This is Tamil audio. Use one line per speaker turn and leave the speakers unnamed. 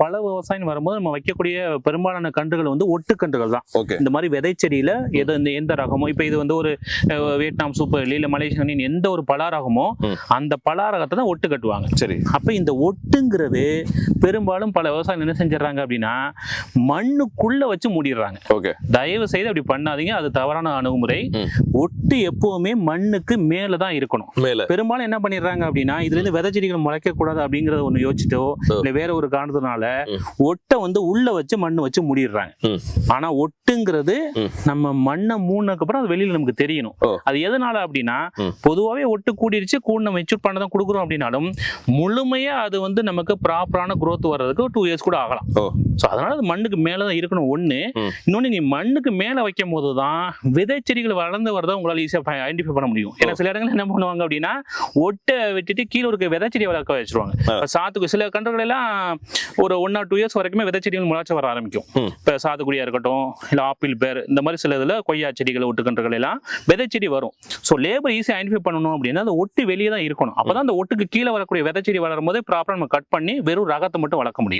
பல விவசாயம் வரும்போது நம்ம வைக்கக்கூடிய பெரும்பாலான கன்றுகள் வந்து ஒட்டு கன்றுகள் தான். இந்த மாதிரி விதை செடியில எந்த ரகமோ, இப்ப இது வந்து ஒரு வியட்நாம் சூப்பர் இல்ல மலேசியன் எந்த ஒரு பலா ரகமோ அந்த பலா ரகத்தை தான் ஒட்டு கட்டுவாங்க.
சரி.
அப்ப இந்த ஒட்டுங்கிறது பெரும்பாலும் பல விவசாயிகள் என்ன செஞ்சிடறாங்க அப்படின்னா மண்ணுக்குள்ள வச்சு மூடிடுறாங்க. தயவு செய்து அப்படி பண்ணாதீங்க, அது தவறான அணுகுமுறை. ஒட்டு எப்பவுமே மண்ணுக்கு மேலதான் இருக்கணும். பெரும்பாலும் என்ன பண்ணிடுறாங்க அப்படின்னா இதுல இருந்து விதை செடிகள் முளைக்க கூடாது அப்படிங்கறத ஒண்ணு யோசிச்சுட்டோ இல்ல வேற ஒரு காரணத்தினால ஒட்டை வந்து உள்ள வச்சு மண்ணு வச்சு மூடிடுறாங்க. ஆனா ஒட்டுங்கிறது நம்ம மண்ணை மூணுக்கு அப்புறம் அது வெளியில நமக்கு தெரியணும். அது எதனால அப்படின்னா பொதுவாவே ஒட்டு கூடிருச்சு கூட மெச்சூர் பண்ணதான் கொடுக்குறோம் அப்படின்னாலும் முழுமையா அது வந்து நமக்கு ப்ராப்பரான growth வர்றதுக்கு 2 years கூட ஆகலாம். அதனால அது மண்ணுக்கு மேலதான் இருக்கணும் ஒண்ணு. இன்னொன்னு, நீ மண்ணுக்கு மேல வைக்கும் போதுதான் விதை செடிகள் வளர்ந்து வரதை உங்களால ஈஸியா ஐடென்டிஃபை பண்ண முடியும். ஏன்னா சில இடங்கள் என்ன பண்ணுவாங்க அப்படின்னா ஒட்டை விட்டுட்டு கீழே இருக்க விதை செடியை வளர்க்க வச்சிருவாங்க. சாத்துக்குடி சில கன்றுகள் எல்லாம் ஒரு 1 or 2 years வரைக்குமே விதை செடிகள் முளைச்சு வர ஆரம்பிக்கும். இப்ப சாத்துக்குடியா இருக்கட்டும் இல்ல ஆப்பிள் பேர் இந்த மாதிரி சில இதுல கொய்யா செடிகள் ஒட்டு கன்றுகள் எல்லாம் விதை செடி வரும். ஸோ லேபர் ஈஸியா ஐடென்டிஃபை பண்ணணும் அப்படின்னா அந்த ஒட்டு வெளியே தான் இருக்கணும். அப்பதான் அந்த ஒட்டுக்கு கீழே வரக்கூடிய விதை செடி வளரும் போது ப்ராப்பரா நம்ம கட் பண்ணி வெறும் ரகத்தை மட்டும் வளர்க்க முடியும்.